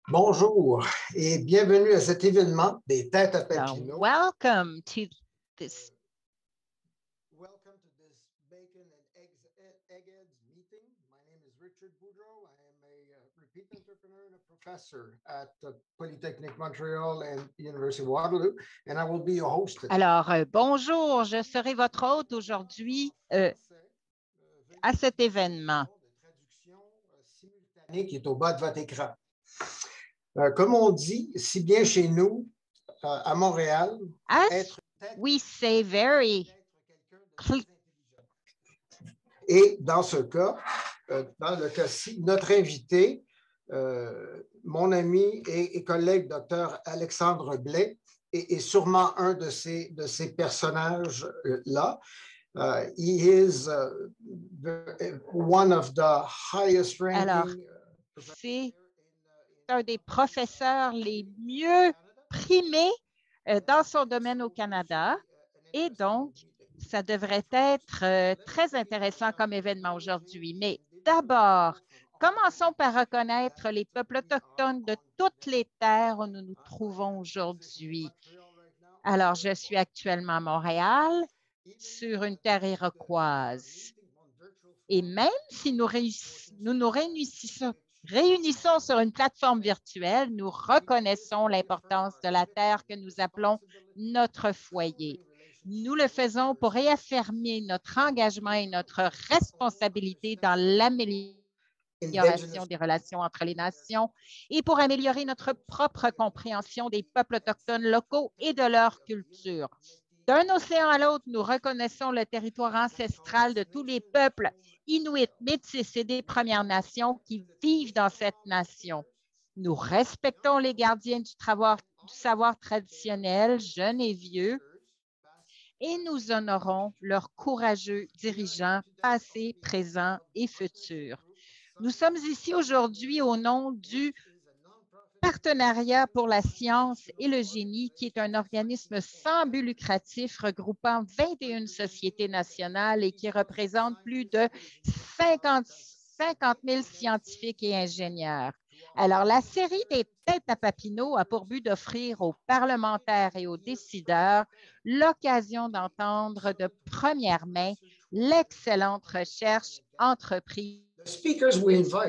Bonjour et bienvenue à cet événement des Têtes à Alors, Papineau. welcome to this. Welcome to this Bacon and Eggheads meeting. My name is Richard Boudreau. I am a repeat entrepreneur and a professor at Polytechnic Montreal and University of Waterloo, and I will be your host today. Alors, bonjour, je serai votre hôte aujourd'hui à cet événement. De traduction simultanée qui est au bas de votre écran. Comme on dit si bien chez nous, à Montréal, As we say very et dans ce cas, dans le cas-ci, notre invité, mon ami et collègue Dr. Alexandre Blais, est sûrement un de ces personnages-là. He is one of the highest ranking. Alors, c'est un des professeurs les mieux primés dans son domaine au Canada et donc, ça devrait être très intéressant comme événement aujourd'hui. Mais d'abord, commençons par reconnaître les peuples autochtones de toutes les terres où nous nous trouvons aujourd'hui. Alors, je suis actuellement à Montréal, sur une terre iroquoise. Et même si nous nous réunissons sur une plateforme virtuelle, nous reconnaissons l'importance de la terre que nous appelons notre foyer. Nous le faisons pour réaffirmer notre engagement et notre responsabilité dans l'amélioration des relations entre les nations et pour améliorer notre propre compréhension des peuples autochtones locaux et de leur culture. D'un océan à l'autre, nous reconnaissons le territoire ancestral de tous les peuples Inuits, Métis et des Premières Nations qui vivent dans cette nation. Nous respectons les gardiens du savoir traditionnel, jeunes et vieux, et nous honorons leurs courageux dirigeants passés, présents et futurs. Nous sommes ici aujourd'hui au nom du Partenariat pour la science et le génie, qui est un organisme sans but lucratif regroupant 21 sociétés nationales et qui représente plus de 50 000 scientifiques et ingénieurs. Alors, la série des Têtes à Papineau a pour but d'offrir aux parlementaires et aux décideurs l'occasion d'entendre de première main l'excellente recherche entreprise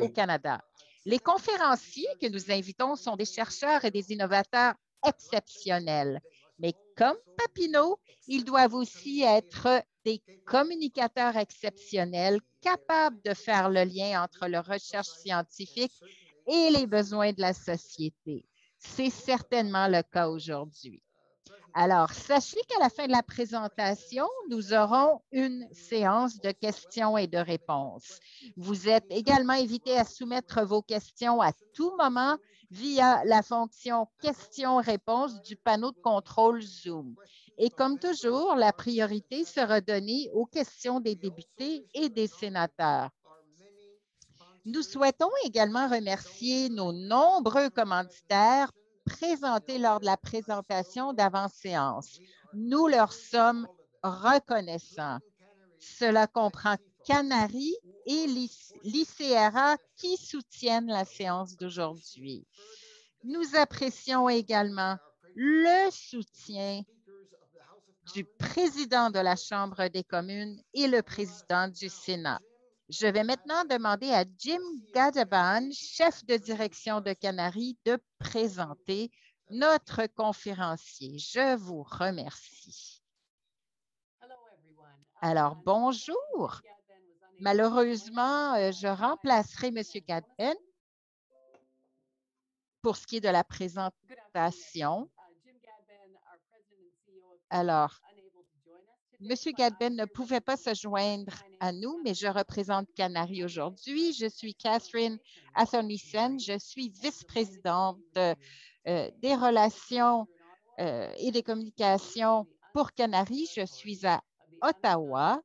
au Canada. Les conférenciers que nous invitons sont des chercheurs et des innovateurs exceptionnels. Mais comme Papineau, ils doivent aussi être des communicateurs exceptionnels capables de faire le lien entre leur recherche scientifique et les besoins de la société. C'est certainement le cas aujourd'hui. Alors, sachez qu'à la fin de la présentation, nous aurons une séance de questions et de réponses. Vous êtes également invités à soumettre vos questions à tout moment via la fonction questions-réponses du panneau de contrôle Zoom. Et comme toujours, la priorité sera donnée aux questions des députés et des sénateurs. Nous souhaitons également remercier nos nombreux commanditaires présentés lors de la présentation d'avant-séance. Nous leur sommes reconnaissants. Cela comprend Canary et l'ICRA qui soutiennent la séance d'aujourd'hui. Nous apprécions également le soutien du président de la Chambre des communes et le président du Sénat. Je vais maintenant demander à Jim Gadaban, chef de direction de Canary, de présenter notre conférencier. Je vous remercie. Alors, bonjour. Malheureusement, je remplacerai M. Gadaban pour ce qui est de la présentation. Alors, M. Gadben ne pouvait pas se joindre à nous, mais je représente Canary aujourd'hui. Je suis Catherine Athornissen. Je suis vice-présidente des relations et des communications pour Canary. Je suis à Ottawa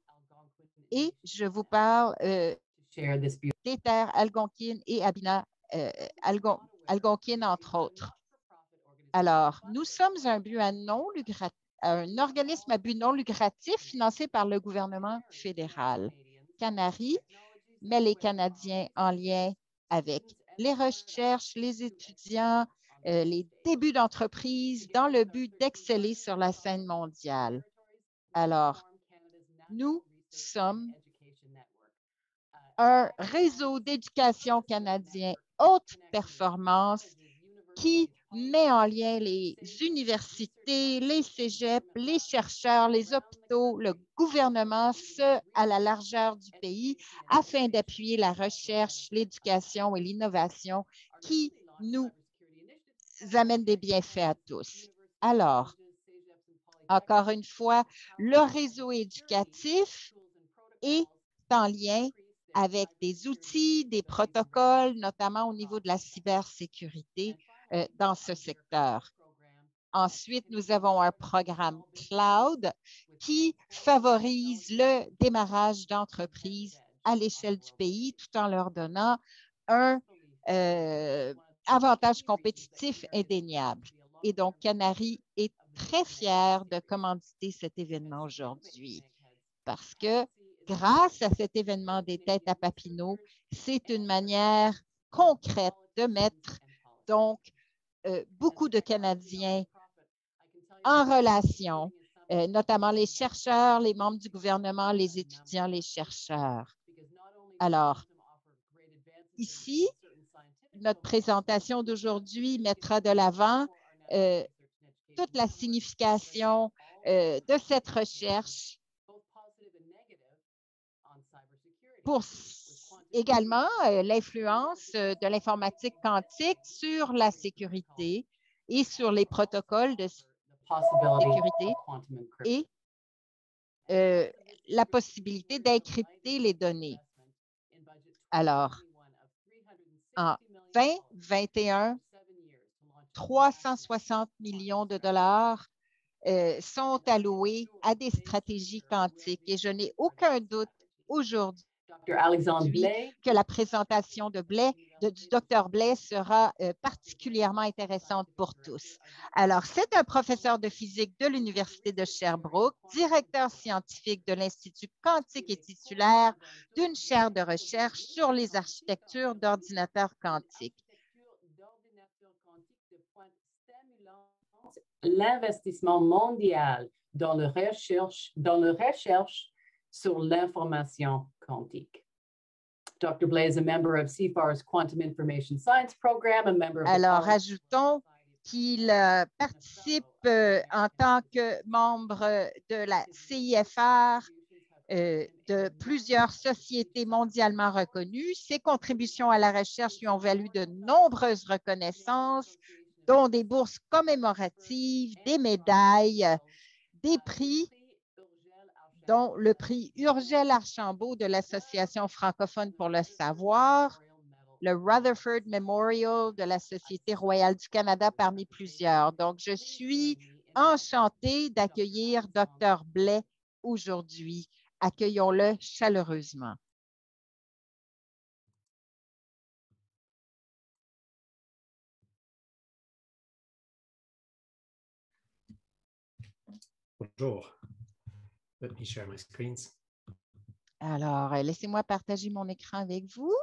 et je vous parle des terres algonquines et Abina algonquines, entre autres. Alors, nous sommes un organisme à but non lucratif financé par le gouvernement fédéral. Canary met les Canadiens en lien avec les recherches, les étudiants, les débuts d'entreprise dans le but d'exceller sur la scène mondiale. Alors, nous sommes un réseau d'éducation canadien haute performance qui met en lien les universités, les cégeps, les chercheurs, les hôpitaux, le gouvernement, ce à la largeur du pays, afin d'appuyer la recherche, l'éducation et l'innovation qui nous amènent des bienfaits à tous. Alors, encore une fois, le réseau éducatif est en lien avec des outils, des protocoles, notamment au niveau de la cybersécurité dans ce secteur. Ensuite, nous avons un programme cloud qui favorise le démarrage d'entreprises à l'échelle du pays tout en leur donnant un avantage compétitif indéniable. Et donc, Canary est très fier de commanditer cet événement aujourd'hui parce que grâce à cet événement des têtes à Papineau, c'est une manière concrète de mettre donc beaucoup de Canadiens en relation, notamment les chercheurs, les membres du gouvernement, les étudiants, les chercheurs. Alors, ici, notre présentation d'aujourd'hui mettra de l'avant toute la signification de cette recherche pour également l'influence de l'informatique quantique sur la sécurité et sur les protocoles de sécurité et la possibilité d'encrypter les données. Alors, en 2021, 360 millions de dollars sont alloués à des stratégies quantiques et je n'ai aucun doute aujourd'hui que la présentation du Dr. Blais sera particulièrement intéressante pour tous. Alors, c'est un professeur de physique de l'Université de Sherbrooke, directeur scientifique de l'Institut quantique et titulaire d'une chaire de recherche sur les architectures d'ordinateurs quantiques. L'investissement mondial dans la recherche sur l'information quantique. Dr. Blais is a member of CIFAR's Quantum Information Science Program, a member of Alors, ajoutons qu'il participe en tant que membre de la CIFR de plusieurs sociétés mondialement reconnues. Ses contributions à la recherche lui ont valu de nombreuses reconnaissances, dont des bourses commémoratives, des médailles, des prix, dont le prix Urgell Archambault de l'Association francophone pour le savoir, le Rutherford Memorial de la Société royale du Canada, parmi plusieurs. Donc, je suis enchantée d'accueillir Dr. Blais aujourd'hui. Accueillons-le chaleureusement. Bonjour. Let me share my screens. Alors, laissez-moi partager mon écran avec vous.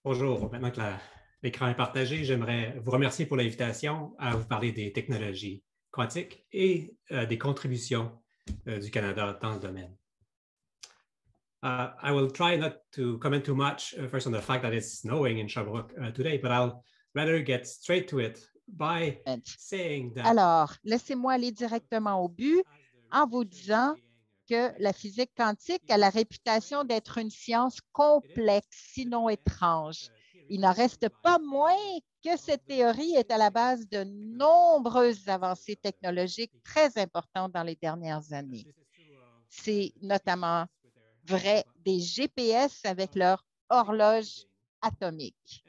Bonjour. Maintenant que l'écran est partagé, j'aimerais vous remercier pour l'invitation à vous parler des technologies quantiques et des contributions du Canada dans ce domaine. I will try not to comment too much first on the fact that it's snowing in Sherbrooke today, but I'll rather get straight to it by saying that. Alors, laissez-moi aller directement au but en vous disant que la physique quantique a la réputation d'être une science complexe, sinon étrange. Il n'en reste pas moins que cette théorie est à la base de nombreuses avancées technologiques très importantes dans les dernières années. C'est notamment vrai des GPS avec leur horloge atomique.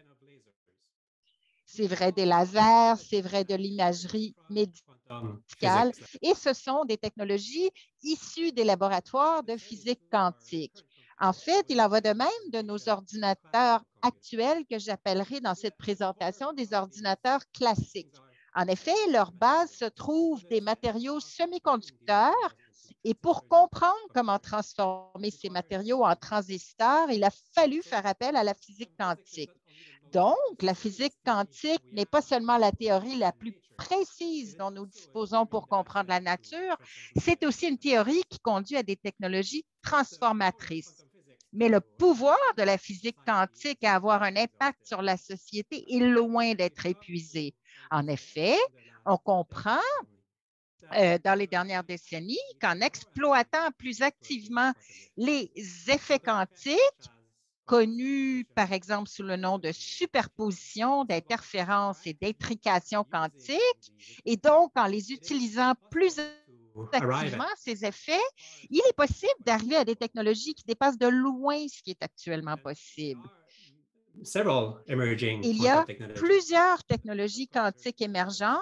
C'est vrai des lasers, c'est vrai de l'imagerie médicale et ce sont des technologies issues des laboratoires de physique quantique. En fait, il en va de même de nos ordinateurs actuels que j'appellerai dans cette présentation des ordinateurs classiques. En effet, leur base se trouve des matériaux semi-conducteurs et pour comprendre comment transformer ces matériaux en transistors, il a fallu faire appel à la physique quantique. Donc, la physique quantique n'est pas seulement la théorie la plus précise dont nous disposons pour comprendre la nature, c'est aussi une théorie qui conduit à des technologies transformatrices. Mais le pouvoir de la physique quantique à avoir un impact sur la société est loin d'être épuisé. En effet, on comprend dans les dernières décennies qu'en exploitant plus activement les effets quantiques, connus par exemple sous le nom de superposition, d'interférence et d'intrication quantique, et donc en les utilisant plus activement, ces effets, il est possible d'arriver à des technologies qui dépassent de loin ce qui est actuellement possible. Il y a plusieurs technologies quantiques émergentes.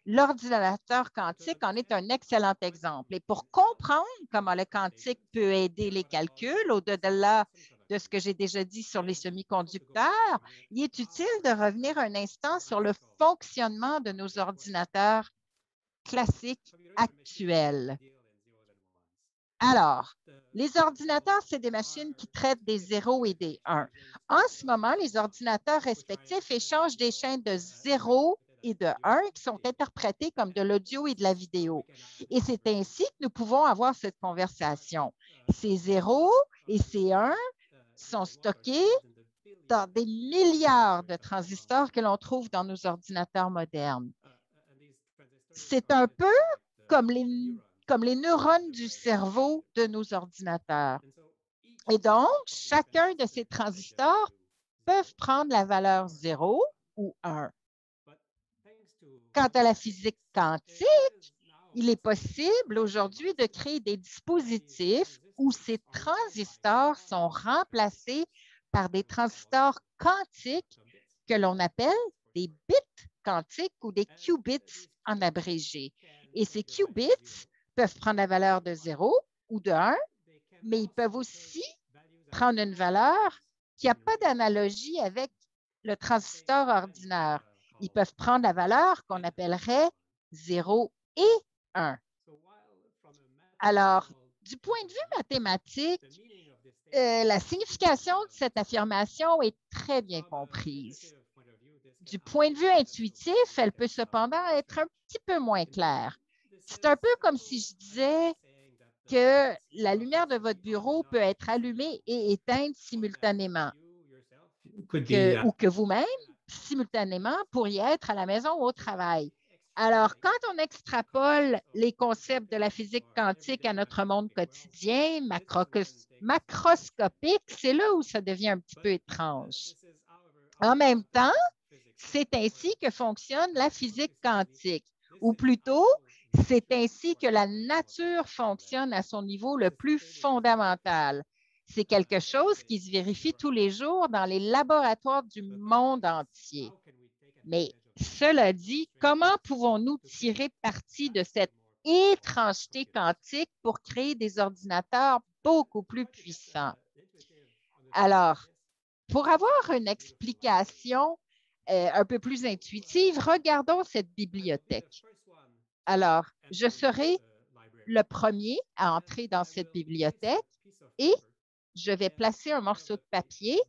L'ordinateur quantique en est un excellent exemple. Et pour comprendre comment le quantique peut aider les calculs, au-delà de ce que j'ai déjà dit sur les semi-conducteurs, il est utile de revenir un instant sur le fonctionnement de nos ordinateurs classiques actuels. Alors, les ordinateurs, c'est des machines qui traitent des 0 et des 1. En ce moment, les ordinateurs respectifs échangent des chaînes de 0 et de 1 qui sont interprétées comme de l'audio et de la vidéo. Et c'est ainsi que nous pouvons avoir cette conversation. Ces 0 et ces 1 sont stockés dans des milliards de transistors que l'on trouve dans nos ordinateurs modernes. C'est un peu comme les neurones du cerveau de nos ordinateurs. Et donc, chacun de ces transistors peut prendre la valeur 0 ou 1. Quant à la physique quantique, il est possible aujourd'hui de créer des dispositifs où ces transistors sont remplacés par des transistors quantiques que l'on appelle des bits quantiques ou des qubits en abrégé. Et ces qubits peuvent prendre la valeur de 0 ou de 1, mais ils peuvent aussi prendre une valeur qui n'a pas d'analogie avec le transistor ordinaire. Ils peuvent prendre la valeur qu'on appellerait 0 et 1. Alors, du point de vue mathématique, la signification de cette affirmation est très bien comprise. Du point de vue intuitif, elle peut cependant être un petit peu moins claire. C'est un peu comme si je disais que la lumière de votre bureau peut être allumée et éteinte simultanément, ou que vous-même, simultanément, pourriez être à la maison ou au travail. Alors, quand on extrapole les concepts de la physique quantique à notre monde quotidien, macroscopique, c'est là où ça devient un petit peu étrange. En même temps, c'est ainsi que fonctionne la physique quantique, ou plutôt, c'est ainsi que la nature fonctionne à son niveau le plus fondamental. C'est quelque chose qui se vérifie tous les jours dans les laboratoires du monde entier. Mais cela dit, comment pouvons-nous tirer parti de cette étrangeté quantique pour créer des ordinateurs beaucoup plus puissants? Alors, pour avoir une explication un peu plus intuitive, regardons cette bibliothèque. Alors, je serai le premier à entrer dans cette bibliothèque et je vais placer un morceau de papier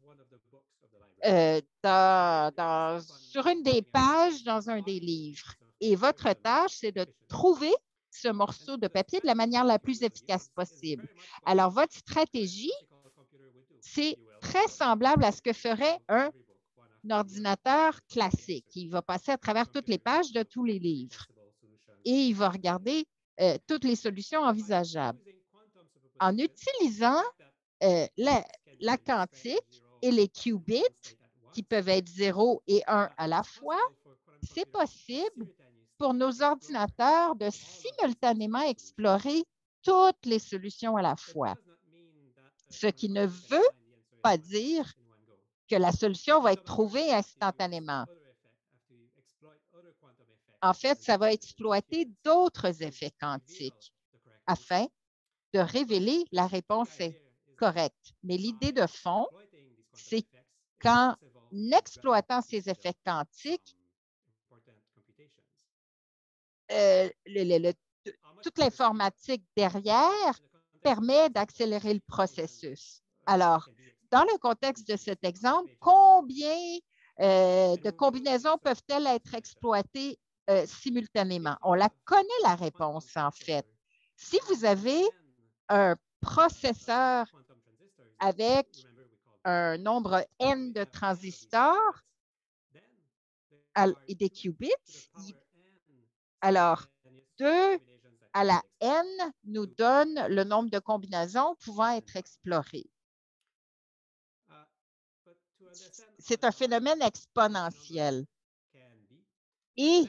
sur une des pages dans un des livres. Et votre tâche, c'est de trouver ce morceau de papier de la manière la plus efficace possible. Alors, votre stratégie, c'est très semblable à ce que ferait un ordinateur classique. Il va passer à travers toutes les pages de tous les livres et il va regarder toutes les solutions envisageables. En utilisant la quantique et les qubits, qui peuvent être 0 et 1 à la fois, c'est possible pour nos ordinateurs de simultanément explorer toutes les solutions à la fois. Ce qui ne veut pas dire que la solution va être trouvée instantanément. En fait, ça va exploiter d'autres effets quantiques afin de révéler la réponse correcte. Mais l'idée de fond, c'est qu'en exploitant ces effets quantiques, toute l'informatique derrière permet d'accélérer le processus. Alors, dans le contexte de cet exemple, combien de combinaisons peuvent-elles être exploitées simultanément? On la connaît, la réponse, en fait. Si vous avez un processeur avec un nombre n de transistors et des qubits, alors 2 à la n nous donne le nombre de combinaisons pouvant être explorées. C'est un phénomène exponentiel. Et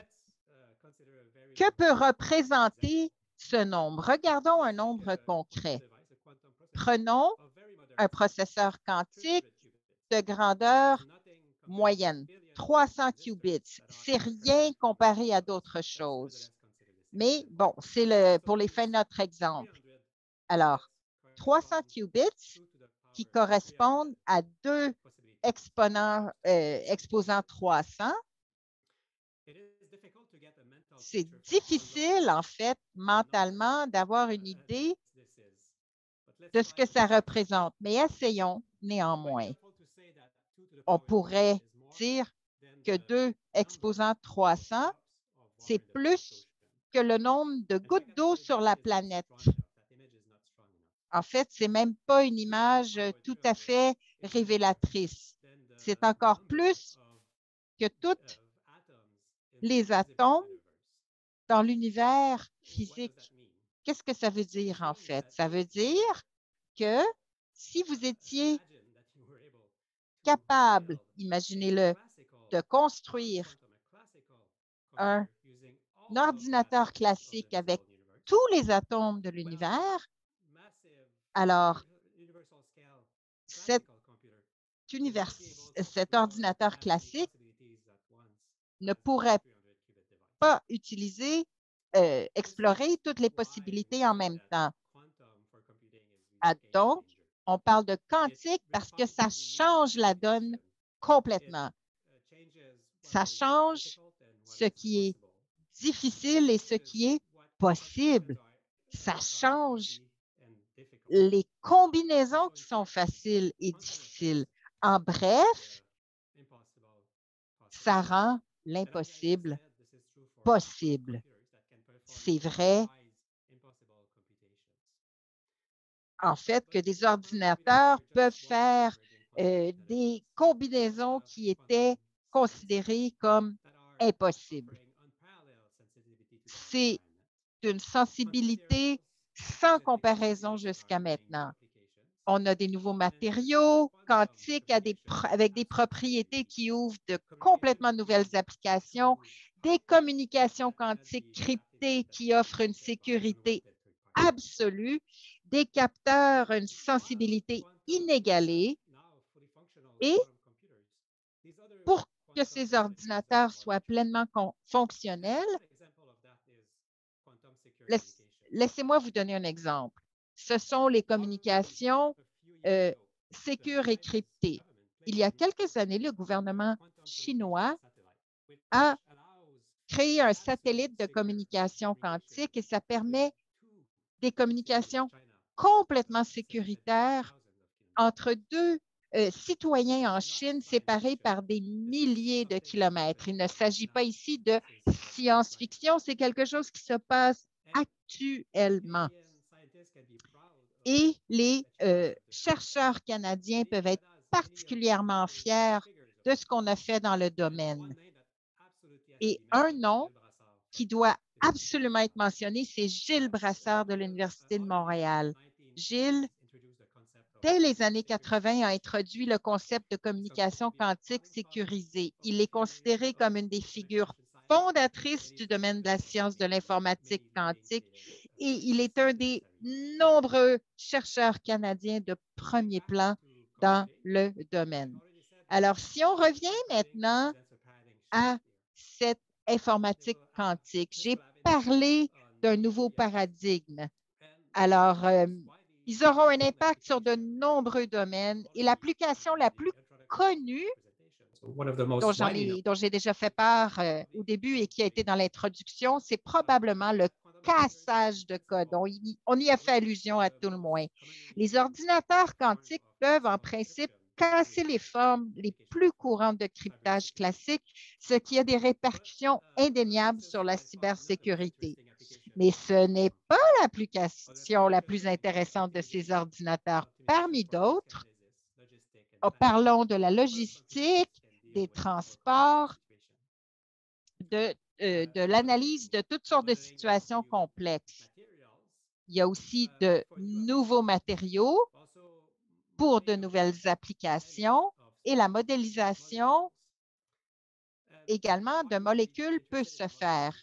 que peut représenter ce nombre? Regardons un nombre concret. Prenons un processeur quantique de grandeur moyenne, 300 qubits. C'est rien comparé à d'autres choses. Mais bon, c'est pour les fins de notre exemple. Alors, 300 qubits qui correspondent à 2 exposants 300. C'est difficile, en fait, mentalement, d'avoir une idée de ce que ça représente, mais essayons néanmoins. On pourrait dire que 2 exposants 300, c'est plus que le nombre de gouttes d'eau sur la planète. En fait, ce n'est même pas une image tout à fait révélatrice. C'est encore plus que tous les atomes dans l'univers physique. Qu'est-ce que ça veut dire, en fait? Ça veut dire que si vous étiez capable, imaginez-le, de construire un ordinateur classique avec tous les atomes de l'univers, alors cet ordinateur classique ne pourrait pas explorer toutes les possibilités en même temps. Donc, on parle de quantique parce que ça change la donne complètement. Ça change ce qui est difficile et ce qui est possible. Ça change les combinaisons qui sont faciles et difficiles. En bref, ça rend l'impossible possible. C'est vrai, en fait, que des ordinateurs peuvent faire des combinaisons qui étaient considérées comme impossibles. C'est une sensibilité sans comparaison jusqu'à maintenant. On a des nouveaux matériaux quantiques avec des propriétés qui ouvrent de complètement nouvelles applications, des communications quantiques cryptées qui offrent une sécurité absolue, des capteurs, une sensibilité inégalée. Et pour que ces ordinateurs soient pleinement fonctionnels, laissez-moi vous donner un exemple. Ce sont les communications sécures et cryptées. Il y a quelques années, le gouvernement chinois a créé un satellite de communication quantique et ça permet des communications complètement sécuritaires entre deux citoyens en Chine séparés par des milliers de kilomètres. Il ne s'agit pas ici de science-fiction, c'est quelque chose qui se passe actuellement. Et les chercheurs canadiens peuvent être particulièrement fiers de ce qu'on a fait dans le domaine. Et un nom qui doit absolument être mentionné, c'est Gilles Brassard de l'Université de Montréal. Gilles, dès les années 80, a introduit le concept de communication quantique sécurisée. Il est considéré comme une des figures fondatrices du domaine de la science de l'informatique quantique et il est un des nombreux chercheurs canadiens de premier plan dans le domaine. Alors, si on revient maintenant à cette informatique quantique, j'ai parlé d'un nouveau paradigme. Alors, ils auront un impact sur de nombreux domaines et l'application la plus connue dont j'ai déjà fait part au début et qui a été dans l'introduction, c'est probablement le cassage de code. On y a fait allusion à tout le moins. Les ordinateurs quantiques peuvent en principe casser les formes les plus courantes de cryptage classique, ce qui a des répercussions indéniables sur la cybersécurité. Mais ce n'est pas l'application la plus intéressante de ces ordinateurs. Parmi d'autres, parlons de la logistique, des transports, de l'analyse de toutes sortes de situations complexes. Il y a aussi de nouveaux matériaux pour de nouvelles applications et la modélisation également de molécules peut se faire.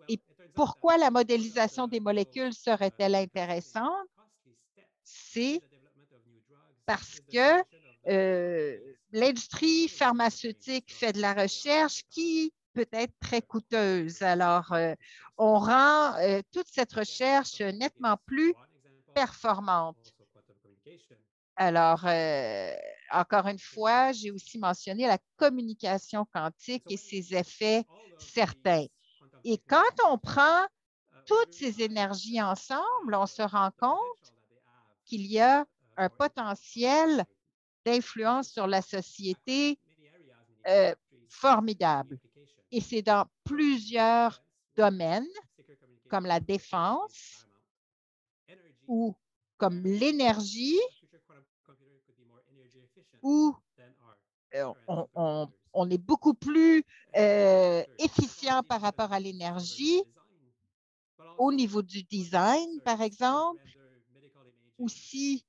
Et pourquoi la modélisation des molécules serait-elle intéressante? C'est parce que l'industrie pharmaceutique fait de la recherche qui peut être très coûteuse. Alors, on rend toute cette recherche nettement plus performante. Alors, encore une fois, j'ai aussi mentionné la communication quantique et ses effets certains. Et quand on prend toutes ces énergies ensemble, on se rend compte qu'il y a un potentiel d'influence sur la société formidable. Et c'est dans plusieurs domaines, comme la défense ou comme l'énergie, où on est beaucoup plus efficient par rapport à l'énergie, au niveau du design, par exemple, aussi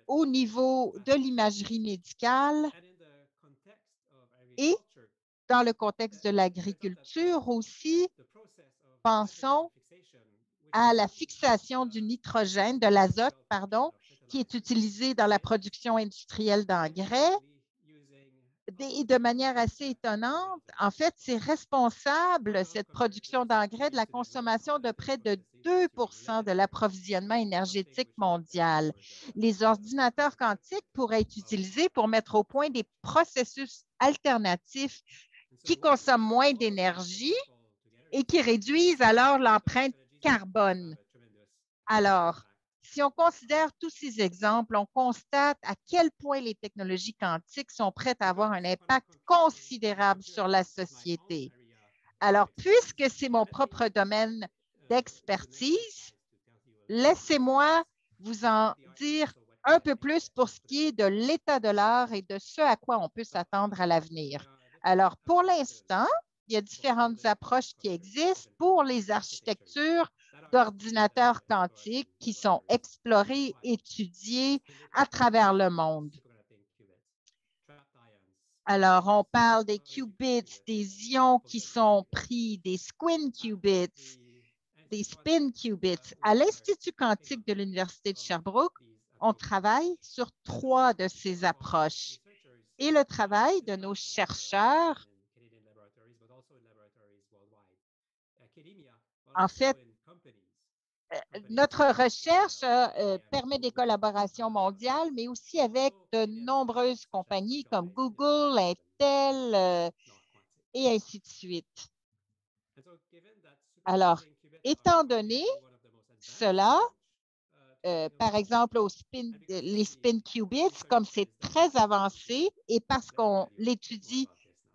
au niveau de l'imagerie médicale et dans le contexte de l'agriculture aussi, pensons à la fixation du nitrogène, de l'azote, pardon, qui est utilisé dans la production industrielle d'engrais. Et de manière assez étonnante, en fait, c'est responsable, cette production d'engrais, de la consommation de près de 2 de l'approvisionnement énergétique mondial. Les ordinateurs quantiques pourraient être utilisés pour mettre au point des processus alternatifs qui consomment moins d'énergie et qui réduisent alors l'empreinte carbone. Alors, si on considère tous ces exemples, on constate à quel point les technologies quantiques sont prêtes à avoir un impact considérable sur la société. Alors, puisque c'est mon propre domaine d'expertise, laissez-moi vous en dire un peu plus pour ce qui est de l'état de l'art et de ce à quoi on peut s'attendre à l'avenir. Alors, pour l'instant, il y a différentes approches qui existent pour les architectures d'ordinateurs quantiques qui sont explorées, étudiées à travers le monde. Alors, on parle des qubits, des ions qui sont pris, des squint qubits, des spin qubits. À l'Institut quantique de l'Université de Sherbrooke, on travaille sur 3 de ces approches. Et le travail de nos chercheurs, en fait, notre recherche permet des collaborations mondiales, mais aussi avec de nombreuses compagnies comme Google, Intel et ainsi de suite. Alors, étant donné cela, par exemple, les spin qubits, comme c'est très avancé et parce qu'on l'étudie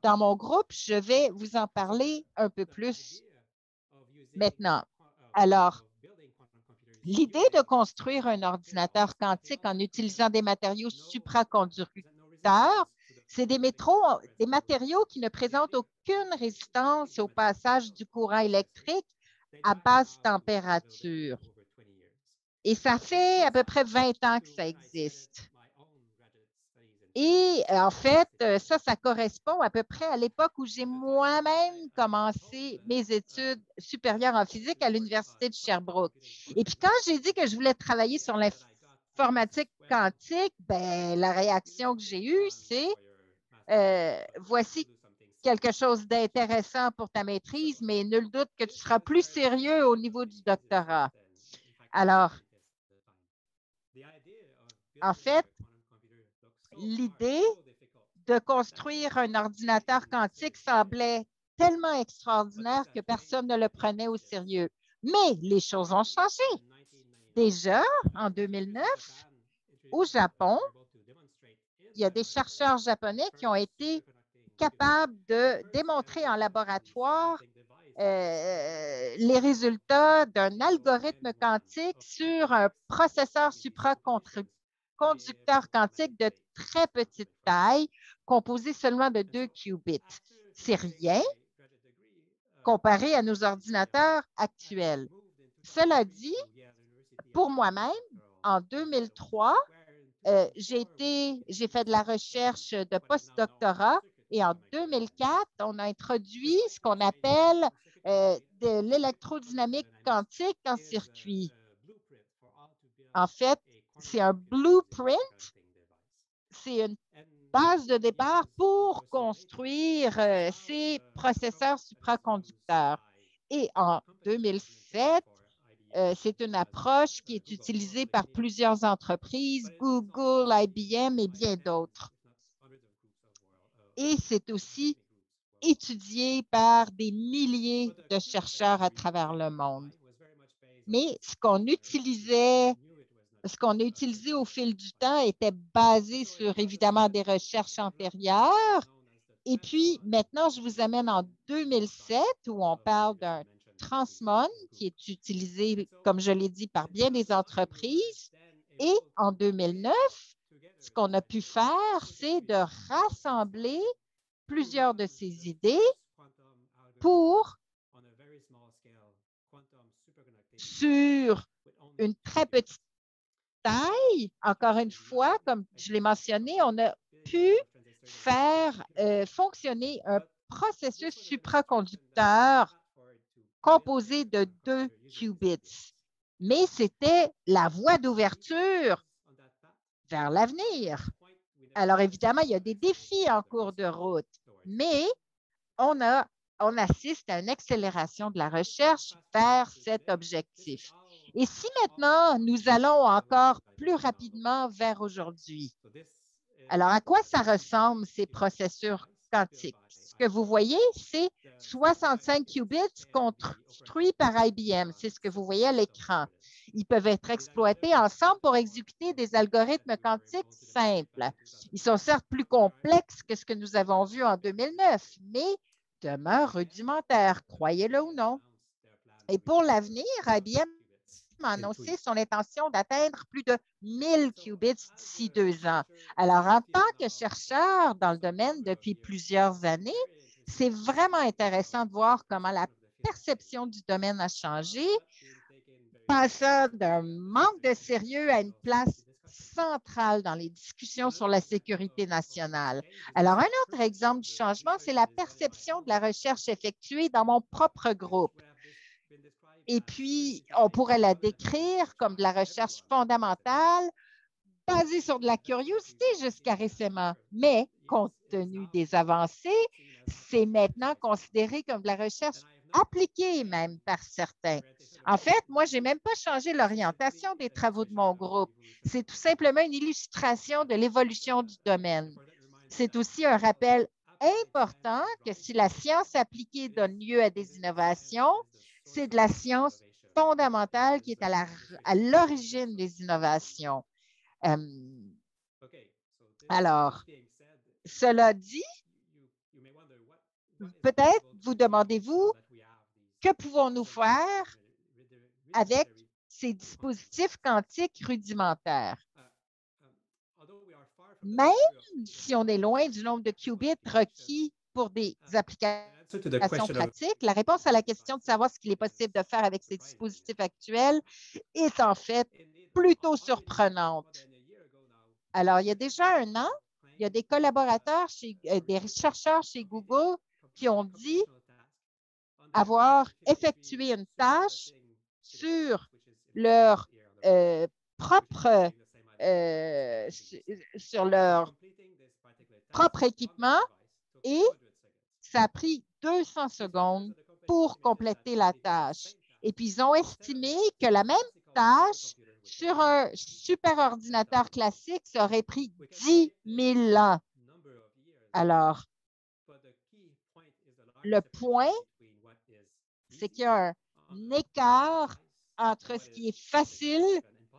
dans mon groupe, je vais vous en parler un peu plus maintenant. Alors, l'idée de construire un ordinateur quantique en utilisant des matériaux supraconducteurs, c'est des matériaux qui ne présentent aucune résistance au passage du courant électrique à basse température. Et ça fait à peu près 20 ans que ça existe. Et en fait, ça correspond à peu près à l'époque où j'ai moi-même commencé mes études supérieures en physique à l'Université de Sherbrooke. Et puis quand j'ai dit que je voulais travailler sur l'informatique quantique, ben, la réaction que j'ai eue, c'est voici quelque chose d'intéressant pour ta maîtrise, mais nul doute que tu seras plus sérieux au niveau du doctorat. Alors, en fait, l'idée de construire un ordinateur quantique semblait tellement extraordinaire que personne ne le prenait au sérieux. Mais les choses ont changé. Déjà, en 2009, au Japon, il y a des chercheurs japonais qui ont été capables de démontrer en laboratoire les résultats d'un algorithme quantique sur un processeur supraconducteur quantique de très petite taille, composé seulement de 2 qubits. C'est rien comparé à nos ordinateurs actuels. Cela dit, pour moi-même, en 2003, j'ai fait de la recherche de postdoctorat et en 2004, on a introduit ce qu'on appelle de l'électrodynamique quantique en circuit. En fait, c'est un blueprint, c'est une base de départ pour construire ces processeurs supraconducteurs. Et en 2007, c'est une approche qui est utilisée par plusieurs entreprises, Google, IBM et bien d'autres. Et c'est aussi étudié par des milliers de chercheurs à travers le monde. Mais ce qu'on a utilisé au fil du temps était basé sur, évidemment, des recherches antérieures. Et puis, maintenant, je vous amène en 2007 où on parle d'un transmon qui est utilisé, comme je l'ai dit, par bien des entreprises. Et en 2009, ce qu'on a pu faire, c'est de rassembler plusieurs de ces idées pour, sur une très petite taille, encore une fois, comme je l'ai mentionné, on a pu faire fonctionner un processus supraconducteur composé de 2 qubits. Mais c'était la voie d'ouverture vers l'avenir. Alors, évidemment, il y a des défis en cours de route, mais on assiste à une accélération de la recherche vers cet objectif. Et si maintenant, nous allons encore plus rapidement vers aujourd'hui, alors à quoi ça ressemble ces processus quantiques? Ce que vous voyez, c'est 65 qubits construits par IBM. C'est ce que vous voyez à l'écran. Ils peuvent être exploités ensemble pour exécuter des algorithmes quantiques simples. Ils sont certes plus complexes que ce que nous avons vu en 2009, mais demeurent rudimentaires, croyez-le ou non. Et pour l'avenir, IBM a annoncé son intention d'atteindre plus de 1000 qubits d'ici 2 ans. Alors, en tant que chercheur dans le domaine depuis plusieurs années, c'est vraiment intéressant de voir comment la perception du domaine a changé, passant d'un manque de sérieux à une place centrale dans les discussions sur la sécurité nationale. Alors, un autre exemple du changement, c'est la perception de la recherche effectuée dans mon propre groupe. Et puis, on pourrait la décrire comme de la recherche fondamentale basée sur de la curiosité jusqu'à récemment. Mais, compte tenu des avancées, c'est maintenant considéré comme de la recherche appliquée même par certains. En fait, moi, je n'ai même pas changé l'orientation des travaux de mon groupe. C'est tout simplement une illustration de l'évolution du domaine. C'est aussi un rappel important que si la science appliquée donne lieu à des innovations, c'est de la science fondamentale qui est à l'origine des innovations. Alors, cela dit, peut-être vous demandez-vous, que pouvons-nous faire avec ces dispositifs quantiques rudimentaires? Même si on est loin du nombre de qubits requis pour des applications pratiques, la réponse à la question de savoir ce qu'il est possible de faire avec ces dispositifs actuels est en fait plutôt surprenante. Alors, il y a déjà 1 an, il y a des collaborateurs, des chercheurs chez Google qui ont dit avoir effectué une tâche sur leur propre équipement et ça a pris 200 secondes pour compléter la tâche. Et puis, ils ont estimé que la même tâche sur un superordinateur classique, ça aurait pris 10 000 ans. Alors, le point, c'est qu'il y a un écart entre ce qui est facile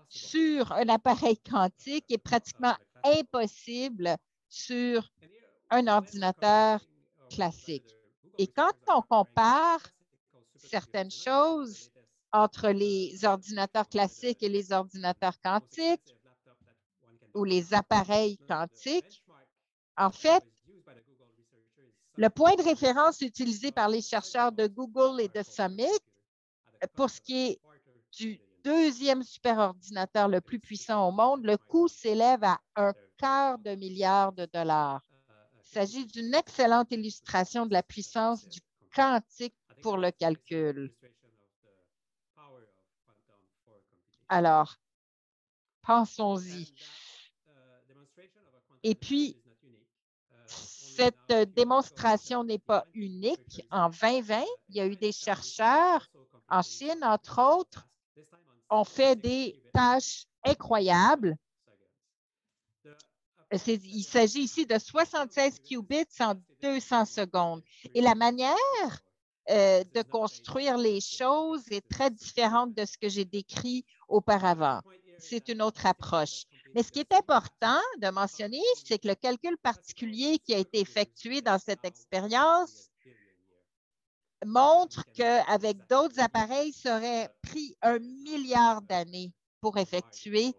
sur un appareil quantique et pratiquement impossible sur un ordinateur classique. Et quand on compare certaines choses entre les ordinateurs classiques et les ordinateurs quantiques ou les appareils quantiques, en fait, le point de référence utilisé par les chercheurs de Google et de Summit pour ce qui est du deuxième superordinateur le plus puissant au monde, le coût s'élève à $250 million. Il s'agit d'une excellente illustration de la puissance du quantique pour le calcul. Alors, pensons-y. Et puis, cette démonstration n'est pas unique. En 2020, il y a eu des chercheurs en Chine, entre autres, ont fait des tâches incroyables. Il s'agit ici de 76 qubits en 200 secondes. Et la manière de construire les choses est très différente de ce que j'ai décrit auparavant. C'est une autre approche. Mais ce qui est important de mentionner, c'est que le calcul particulier qui a été effectué dans cette expérience montre qu'avec d'autres appareils, ça aurait pris 1 milliard d'années pour effectuer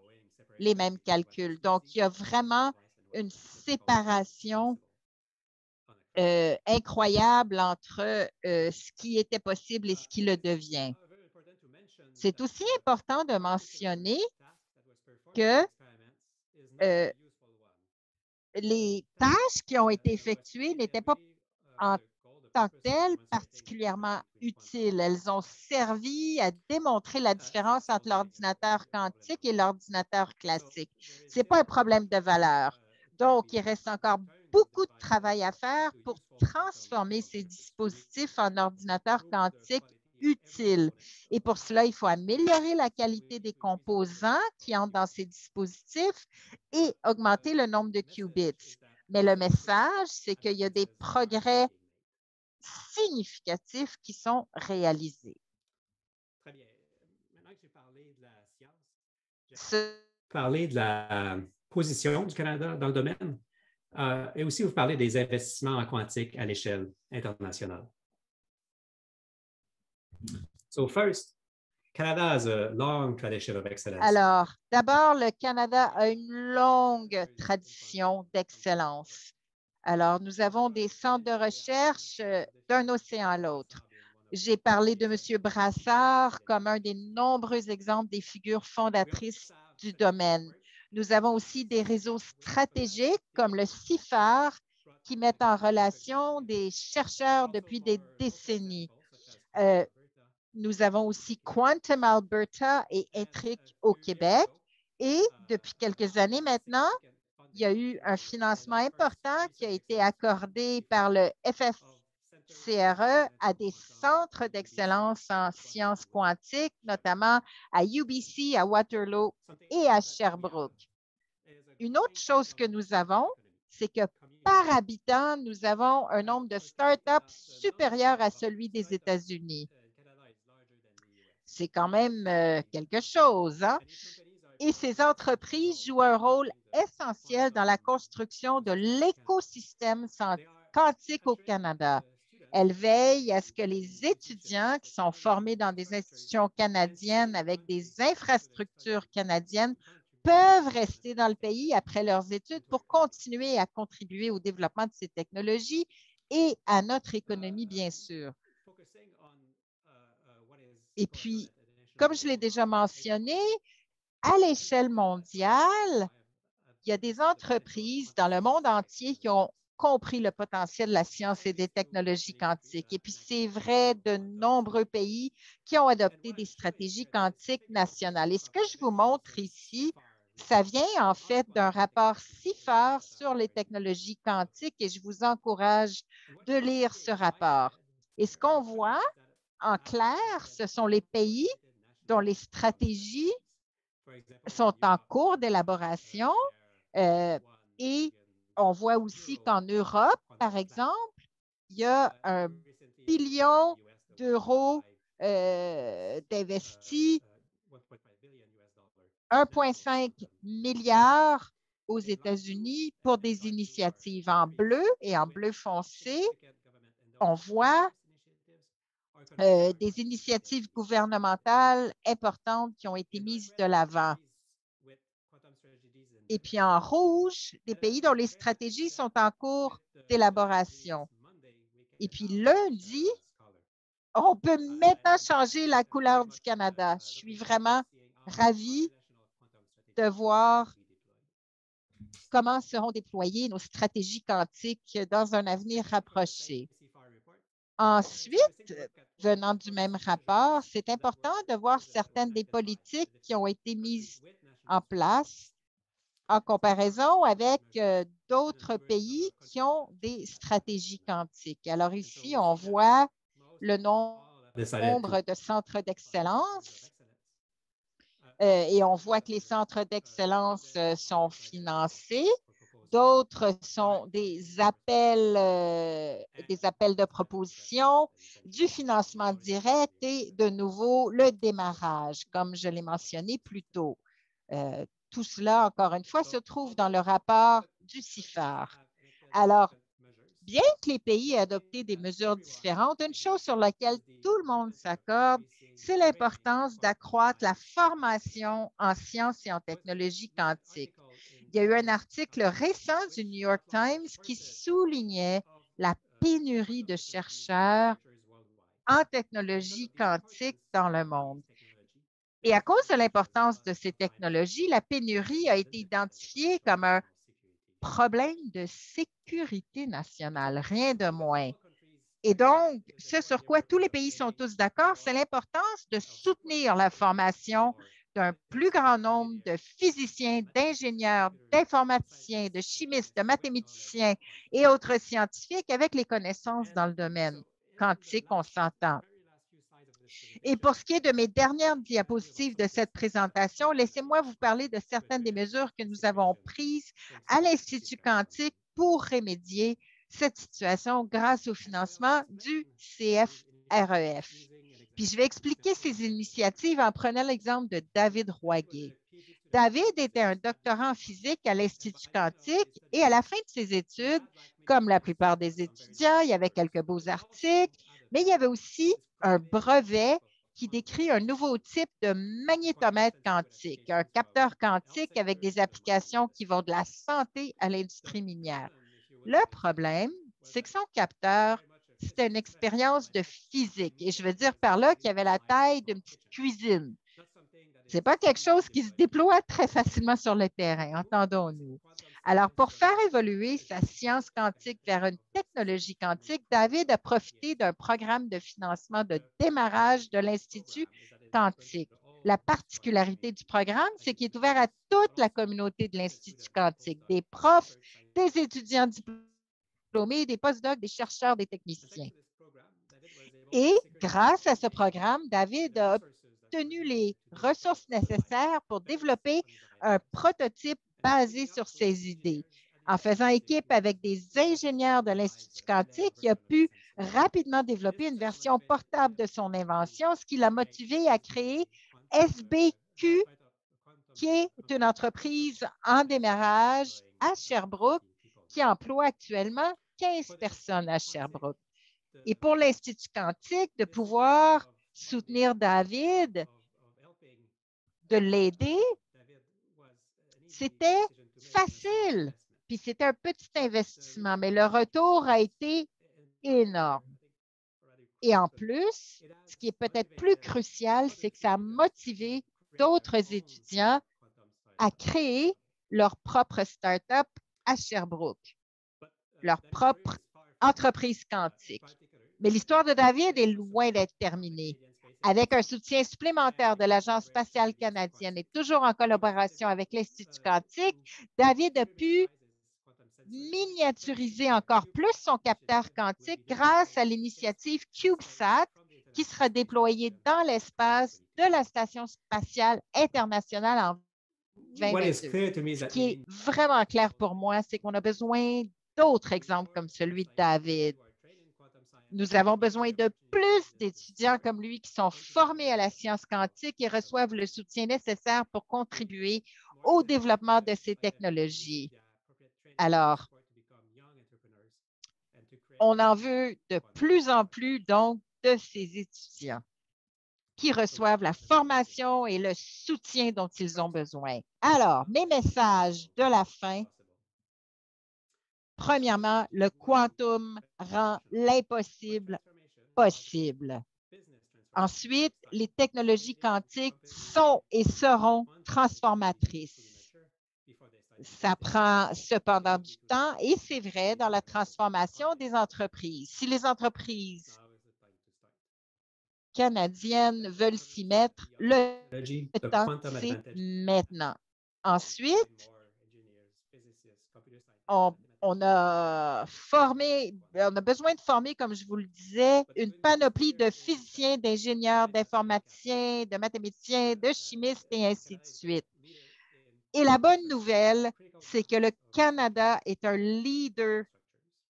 les mêmes calculs. Donc, il y a vraiment une séparation incroyable entre ce qui était possible et ce qui le devient. C'est aussi important de mentionner que les tâches qui ont été effectuées n'étaient pas en tant que telles particulièrement utiles. Elles ont servi à démontrer la différence entre l'ordinateur quantique et l'ordinateur classique. Ce n'est pas un problème de valeur. Donc, il reste encore beaucoup de travail à faire pour transformer ces dispositifs en ordinateurs quantiques utiles. Et pour cela, il faut améliorer la qualité des composants qui entrent dans ces dispositifs et augmenter le nombre de qubits. Mais le message, c'est qu'il y a des progrès significatifs qui sont réalisés. Très bien. Maintenant que j'ai parlé de la science, parler de la position du Canada dans le domaine et aussi vous parler des investissements en quantique à l'échelle internationale. So first, Canada has a long tradition of excellence. Alors, d'abord, le Canada a une longue tradition d'excellence. Alors, nous avons des centres de recherche d'un océan à l'autre. J'ai parlé de M. Brassard comme un des nombreux exemples des figures fondatrices du domaine. Nous avons aussi des réseaux stratégiques comme le CIFAR qui mettent en relation des chercheurs depuis des décennies. Nous avons aussi Quantum Alberta et ETRIC au Québec. Et depuis quelques années maintenant, il y a eu un financement important qui a été accordé par le FFCRE à des centres d'excellence en sciences quantiques, notamment à UBC, à Waterloo et à Sherbrooke. Une autre chose que nous avons, c'est que par habitant, nous avons un nombre de startups supérieur à celui des États-Unis. C'est quand même quelque chose, hein? Et ces entreprises jouent un rôle essentiel dans la construction de l'écosystème quantique au Canada. Elles veillent à ce que les étudiants qui sont formés dans des institutions canadiennes avec des infrastructures canadiennes peuvent rester dans le pays après leurs études pour continuer à contribuer au développement de ces technologies et à notre économie, bien sûr. Et puis, comme je l'ai déjà mentionné, à l'échelle mondiale, il y a des entreprises dans le monde entier qui ont compris le potentiel de la science et des technologies quantiques. Et puis, c'est vrai de nombreux pays qui ont adopté des stratégies quantiques nationales. Et ce que je vous montre ici, ça vient en fait d'un rapport CIFAR sur les technologies quantiques et je vous encourage de lire ce rapport. Et ce qu'on voit en clair, ce sont les pays dont les stratégies sont en cours d'élaboration et On voit aussi qu'en Europe, par exemple, il y a 1 billion d'euros d'investis, 1,5 milliard aux États-Unis pour des initiatives en bleu et en bleu foncé. On voit des initiatives gouvernementales importantes qui ont été mises de l'avant. Et puis en rouge, des pays dont les stratégies sont en cours d'élaboration. Et puis lundi, on peut maintenant changer la couleur du Canada. Je suis vraiment ravie de voir comment seront déployées nos stratégies quantiques dans un avenir rapproché. Ensuite, venant du même rapport, c'est important de voir certaines des politiques qui ont été mises en place en comparaison avec d'autres pays qui ont des stratégies quantiques. Alors ici, on voit le nombre de centres d'excellence et on voit que les centres d'excellence sont financés. D'autres sont des appels de proposition, du financement direct et de nouveau le démarrage, comme je l'ai mentionné plus tôt. Tout cela, encore une fois, se trouve dans le rapport du CIFAR. Alors, bien que les pays aient adopté des mesures différentes, une chose sur laquelle tout le monde s'accorde, c'est l'importance d'accroître la formation en sciences et en technologie quantique. Il y a eu un article récent du New York Times qui soulignait la pénurie de chercheurs en technologie quantique dans le monde. Et à cause de l'importance de ces technologies, la pénurie a été identifiée comme un problème de sécurité nationale, rien de moins. Et donc, ce sur quoi tous les pays sont tous d'accord, c'est l'importance de soutenir la formation d'un plus grand nombre de physiciens, d'ingénieurs, d'informaticiens, de chimistes, de mathématiciens et autres scientifiques avec les connaissances dans le domaine quantique, on s'entend. Et pour ce qui est de mes dernières diapositives de cette présentation, laissez-moi vous parler de certaines des mesures que nous avons prises à l'Institut quantique pour remédier cette situation grâce au financement du CFREF. Puis je vais expliquer ces initiatives en prenant l'exemple de David Roiguet. David était un doctorant en physique à l'Institut quantique et à la fin de ses études, comme la plupart des étudiants, il y avait quelques beaux articles, mais il y avait aussi un brevet qui décrit un nouveau type de magnétomètre quantique, un capteur quantique avec des applications qui vont de la santé à l'industrie minière. Le problème, c'est que son capteur, c'était une expérience de physique. Et je veux dire par là qu'il avait la taille d'une petite cuisine. Ce n'est pas quelque chose qui se déploie très facilement sur le terrain, entendons-nous. Alors, pour faire évoluer sa science quantique vers une technologie quantique, David a profité d'un programme de financement de démarrage de l'Institut quantique. La particularité du programme, c'est qu'il est ouvert à toute la communauté de l'Institut quantique, des profs, des étudiants diplômés, des postdocs, des chercheurs, des techniciens. Et grâce à ce programme, David a obtenu les ressources nécessaires pour développer un prototype basé sur ses idées. En faisant équipe avec des ingénieurs de l'Institut quantique, il a pu rapidement développer une version portable de son invention, ce qui l'a motivé à créer SBQ, qui est une entreprise en démarrage à Sherbrooke, qui emploie actuellement 15 personnes à Sherbrooke. Et pour l'Institut quantique, de pouvoir soutenir David, de l'aider, c'était facile. Puis c'était un petit investissement, mais le retour a été énorme. Et en plus, ce qui est peut-être plus crucial, c'est que ça a motivé d'autres étudiants à créer leur propre start-up à Sherbrooke, leur propre entreprise quantique. Mais l'histoire de David est loin d'être terminée. Avec un soutien supplémentaire de l'Agence spatiale canadienne et toujours en collaboration avec l'Institut quantique, David a pu miniaturiser encore plus son capteur quantique grâce à l'initiative CubeSat qui sera déployée dans l'espace de la Station spatiale internationale en what is 2022. clear to me is Ce that qui est vraiment clair pour moi, c'est qu'on a besoin d'autres exemples comme celui de David. Nous avons besoin de plus d'étudiants comme lui qui sont formés à la science quantique et reçoivent le soutien nécessaire pour contribuer au développement de ces technologies. Alors, on en veut de plus en plus, donc, de ces étudiants qui reçoivent la formation et le soutien dont ils ont besoin. Alors, mes messages de la fin. Premièrement, le quantum rend l'impossible possible. Ensuite, les technologies quantiques sont et seront transformatrices. Ça prend cependant du temps et c'est vrai dans la transformation des entreprises. Si les entreprises canadiennes veulent s'y mettre, le temps, c'est maintenant. Ensuite, on a besoin de former, comme je vous le disais, une panoplie de physiciens, d'ingénieurs, d'informaticiens, de mathématiciens, de chimistes et ainsi de suite. Et la bonne nouvelle, c'est que le Canada est un leader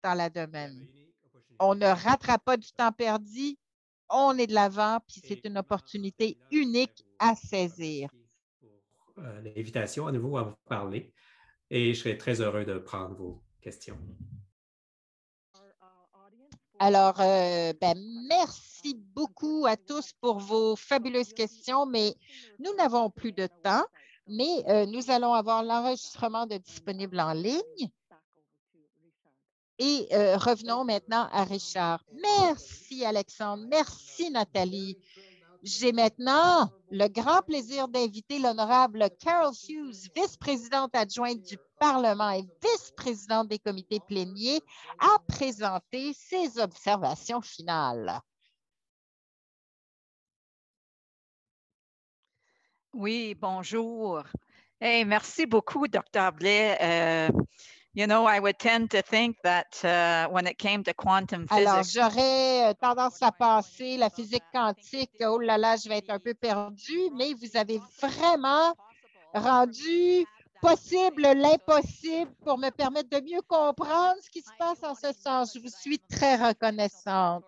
dans le domaine. On ne rattrape pas du temps perdu, on est de l'avant, puis c'est une opportunité unique à saisir. L'invitation à nouveau à vous parler et je serai très heureux de prendre vos questions. Alors, merci beaucoup à tous pour vos fabuleuses questions, mais nous n'avons plus de temps, mais nous allons avoir l'enregistrement de disponible en ligne. Et revenons maintenant à Richard. Merci, Alexandre. Merci, Nathalie. J'ai maintenant le grand plaisir d'inviter l'honorable Carol Hughes, vice-présidente adjointe du Parlement et vice-présidente des comités pléniers, à présenter ses observations finales. Oui, bonjour. Hey, merci beaucoup, Dr. Blais. You know, I would tend to think that when it came to quantum physics. Alors, j'aurais tendance à penser la physique quantique, oh là là, je vais être un peu perdue, mais vous avez vraiment rendu possible l'impossible pour me permettre de mieux comprendre ce qui se passe en ce sens. Je vous suis très reconnaissante.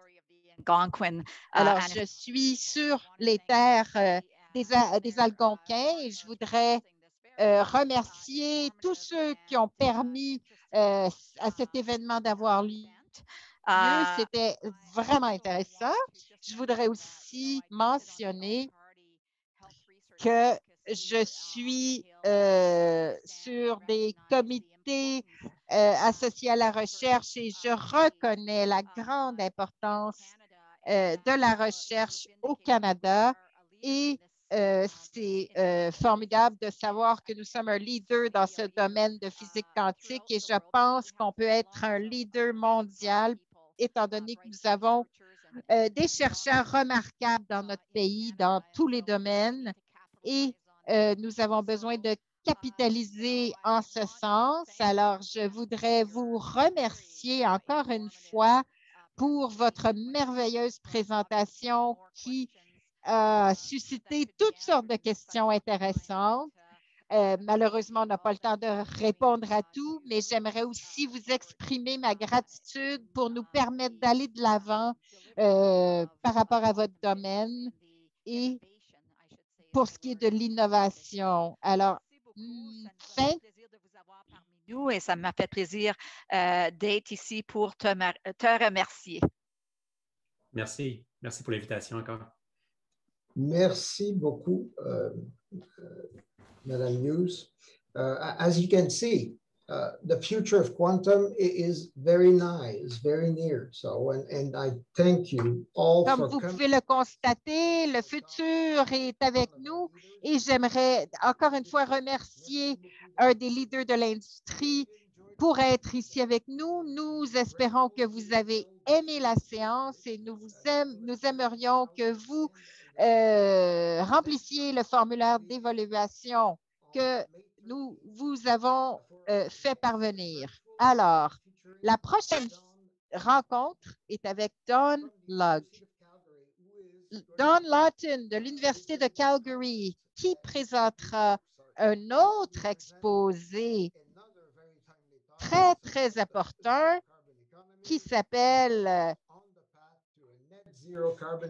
Alors, je suis sur les terres des Algonquins et je voudrais remercier tous ceux qui ont permis à cet événement d'avoir lieu. C'était vraiment intéressant. Je voudrais aussi mentionner que je suis sur des comités associés à la recherche et je reconnais la grande importance de la recherche au Canada et c'est formidable de savoir que nous sommes un leader dans ce domaine de physique quantique et je pense qu'on peut être un leader mondial étant donné que nous avons des chercheurs remarquables dans notre pays, dans tous les domaines et nous avons besoin de capitaliser en ce sens. Alors, je voudrais vous remercier encore une fois pour votre merveilleuse présentation qui a suscité toutes sortes de questions intéressantes. Malheureusement, on n'a pas le temps de répondre à tout, mais j'aimerais aussi vous exprimer ma gratitude pour nous permettre d'aller de l'avant par rapport à votre domaine et pour ce qui est de l'innovation. Alors, et ça m'a fait plaisir d'être ici pour te remercier. Merci. Merci pour l'invitation encore. Merci beaucoup, Madame Hughes. As you can see, the future of quantum is very nice, very near. So, and I thank you all Comme for vous coming. pouvez le constater, le futur est avec nous et j'aimerais encore une fois remercier un des leaders de l'industrie pour être ici avec nous. Nous espérons que vous avez aimé la séance et nous aimerions que vous remplissiez le formulaire d'évaluation que nous vous avons fait parvenir. Alors, la prochaine rencontre est avec Don Lugg. Don Lawton de l'Université de Calgary qui présentera un autre exposé très, très important qui s'appelle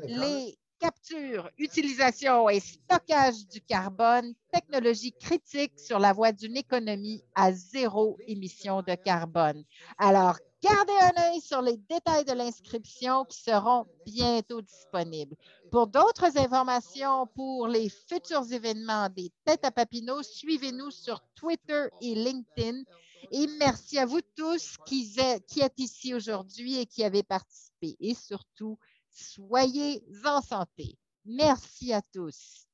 les captures, utilisation et stockage du carbone, technologie critique sur la voie d'une économie à zéro émission de carbone. Alors, gardez un œil sur les détails de l'inscription qui seront bientôt disponibles. Pour d'autres informations pour les futurs événements des Têtes à Papineau, suivez-nous sur Twitter et LinkedIn. Et merci à vous tous qui êtes ici aujourd'hui et qui avez participé. Et surtout, soyez en santé. Merci à tous.